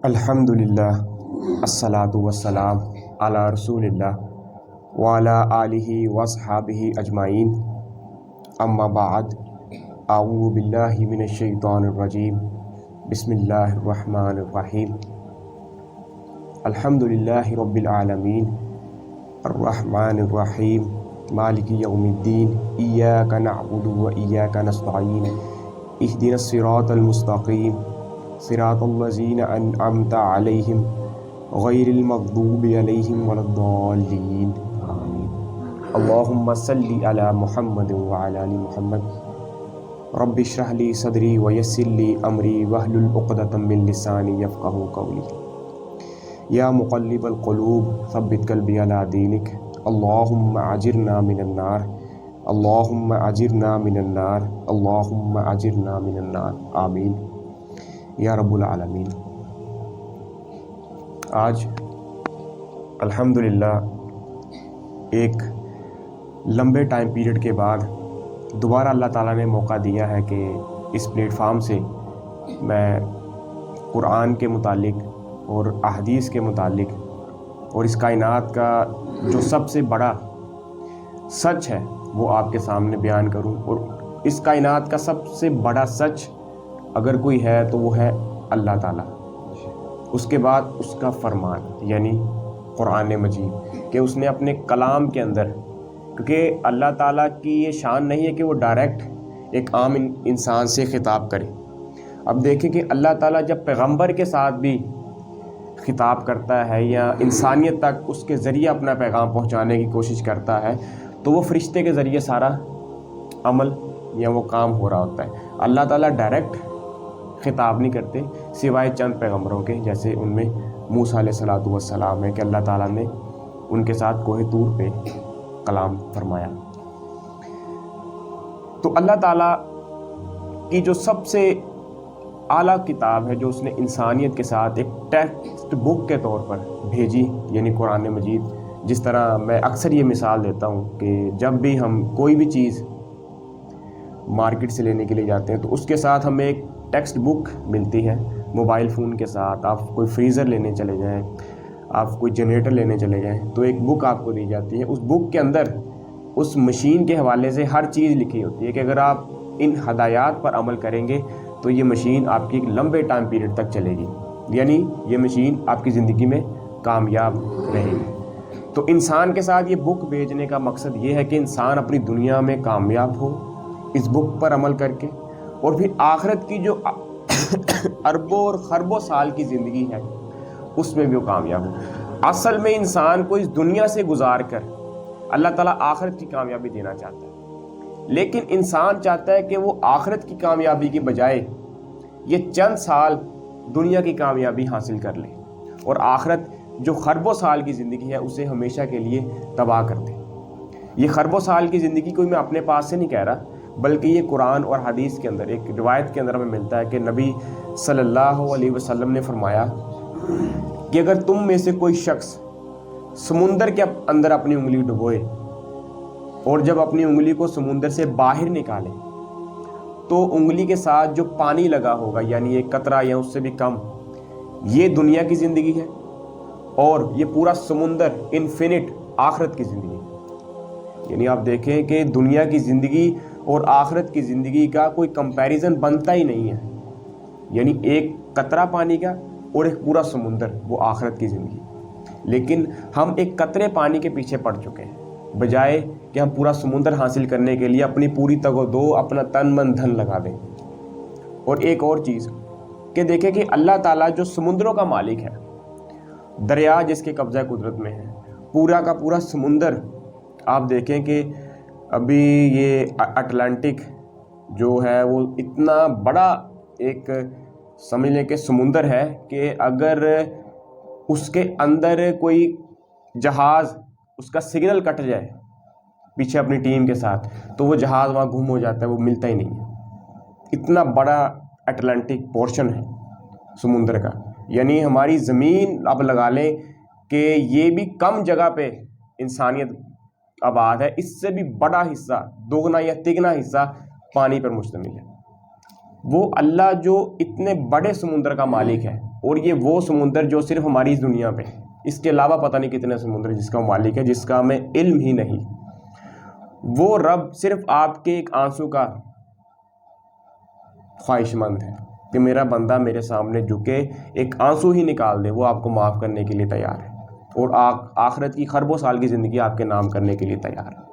الحمدللہ الصلاۃ والسلام علی رسول اللہ وعلی آلہ وصحابہ اجمعین، اما بعد، اعوذ باللہ من الشیطان الرجیم، بسم اللہ الرحمن الرحیم۔ الحمدللہ رب العالمین الرحمن الرحیم مالک یوم الدین، ایاک نعبد و ایاک نستعین، اہدنا الصراط المستقیم صراط الذین انعمت علیہم غیر المغضوب علیہم ولا الضالین، آمین۔ اللہم صلی علی محمد وعلی آل محمد، رب اشرح لی صدری ویسر لی امری واحلل عقدۃ من لسانی یفقہوا قولی۔ یا مقلب القلوب ثبت قلبی علی دینک، اللہم اجرنا من النار، اللہم اجرنا من النار، اللہم اجرنا من النار، آمین یا رب العالمین۔ آج الحمدللہ ایک لمبے ٹائم پیریڈ کے بعد دوبارہ اللہ تعالیٰ نے موقع دیا ہے کہ اس پلیٹ فارم سے میں قرآن کے متعلق اور احادیث کے متعلق اور اس کائنات کا جو سب سے بڑا سچ ہے وہ آپ کے سامنے بیان کروں۔ اور اس کائنات کا سب سے بڑا سچ اگر کوئی ہے تو وہ ہے اللہ تعالیٰ، اس کے بعد اس کا فرمان یعنی قرآن مجید، کہ اس نے اپنے کلام کے اندر، کیونکہ اللہ تعالیٰ کی یہ شان نہیں ہے کہ وہ ڈائریکٹ ایک عام انسان سے خطاب کرے۔ اب دیکھیں کہ اللہ تعالیٰ جب پیغمبر کے ساتھ بھی خطاب کرتا ہے یا انسانیت تک اس کے ذریعے اپنا پیغام پہنچانے کی کوشش کرتا ہے تو وہ فرشتے کے ذریعے سارا عمل یا وہ کام ہو رہا ہوتا ہے۔ اللہ تعالیٰ ڈائریکٹ خطاب نہیں کرتے سوائے چند پیغمبروں کے، جیسے ان میں موسیٰ علیہ السلام ہے کہ اللہ تعالیٰ نے ان کے ساتھ کوہ طور پہ کلام فرمایا۔ تو اللہ تعالیٰ کی جو سب سے اعلیٰ کتاب ہے جو اس نے انسانیت کے ساتھ ایک ٹیکسٹ بک کے طور پر بھیجی یعنی قرآن مجید، جس طرح میں اکثر یہ مثال دیتا ہوں کہ جب بھی ہم کوئی بھی چیز مارکیٹ سے لینے کے لیے جاتے ہیں تو اس کے ساتھ ہمیں ایک ٹیکسٹ بک ملتی ہے۔ موبائل فون کے ساتھ آپ کوئی فریزر لینے چلے جائیں، آپ کوئی جنریٹر لینے چلے جائیں تو ایک بک آپ کو دی جاتی ہے۔ اس بک کے اندر اس مشین کے حوالے سے ہر چیز لکھی ہوتی ہے کہ اگر آپ ان ہدایات پر عمل کریں گے تو یہ مشین آپ کی ایک لمبے ٹائم پیریڈ تک چلے گی، یعنی یہ مشین آپ کی زندگی میں کامیاب رہے گی۔ تو انسان کے ساتھ یہ بک بھیجنے کا مقصد یہ ہے کہ انسان اپنی دنیا میں کامیاب ہو اس بک پر عمل کر کے، اور پھر آخرت کی جو اربوں اور خربوں سال کی زندگی ہے اس میں بھی وہ کامیاب ہو۔ اصل میں انسان کو اس دنیا سے گزار کر اللہ تعالیٰ آخرت کی کامیابی دینا چاہتا ہے، لیکن انسان چاہتا ہے کہ وہ آخرت کی کامیابی کی بجائے یہ چند سال دنیا کی کامیابی حاصل کر لے، اور آخرت جو خربوں سال کی زندگی ہے اسے ہمیشہ کے لیے تباہ کر دے۔ یہ خربوں سال کی زندگی کوئی میں اپنے پاس سے نہیں کہہ رہا، بلکہ یہ قرآن اور حدیث کے اندر ایک روایت کے اندر ہمیں ملتا ہے کہ نبی صلی اللہ علیہ وسلم نے فرمایا کہ اگر تم میں سے کوئی شخص سمندر کے اندر اپنی انگلی ڈبوئے اور جب اپنی انگلی کو سمندر سے باہر نکالے تو انگلی کے ساتھ جو پانی لگا ہوگا یعنی ایک قطرہ یا اس سے بھی کم، یہ دنیا کی زندگی ہے، اور یہ پورا سمندر انفینٹ آخرت کی زندگی ہے۔ یعنی آپ دیکھیں کہ دنیا کی زندگی اور آخرت کی زندگی کا کوئی کمپیریزن بنتا ہی نہیں ہے، یعنی ایک قطرہ پانی کا اور ایک پورا سمندر، وہ آخرت کی زندگی۔ لیکن ہم ایک قطرے پانی کے پیچھے پڑ چکے ہیں، بجائے کہ ہم پورا سمندر حاصل کرنے کے لیے اپنی پوری تگ و دو اپنا تن من دھن لگا دیں۔ اور ایک اور چیز کہ دیکھیں کہ اللہ تعالیٰ جو سمندروں کا مالک ہے، دریا جس کے قبضہ قدرت میں ہے، پورا کا پورا سمندر، آپ دیکھیں کہ ابھی یہ اٹلانٹک جو ہے وہ اتنا بڑا ایک سمجھ لیں کہ سمندر ہے کہ اگر اس کے اندر کوئی جہاز اس کا سگنل کٹ جائے پیچھے اپنی ٹیم کے ساتھ تو وہ جہاز وہاں گم ہو جاتا ہے، وہ ملتا ہی نہیں ہے۔ اتنا بڑا اٹلانٹک پورشن ہے سمندر کا، یعنی ہماری زمین اب لگا لیں کہ یہ بھی کم جگہ پہ انسانیت آباد ہے، اس سے بھی بڑا حصہ، دوگنا یا تگنا حصہ پانی پر مشتمل ہے۔ وہ اللہ جو اتنے بڑے سمندر کا مالک ہے اور یہ وہ سمندر جو صرف ہماری اس دنیا پہ، اس کے علاوہ پتہ نہیں کتنے سمندر جس کا مالک ہے، جس کا ہمیں علم ہی نہیں، وہ رب صرف آپ کے ایک آنسو کا خواہش مند ہے کہ میرا بندہ میرے سامنے جھکے ایک آنسو ہی نکال دے، وہ آپ کو معاف کرنے کے لیے تیار ہے، اور آخرت کی خربوں سال کی زندگی آپ کے نام کرنے کے لیے تیار ہے۔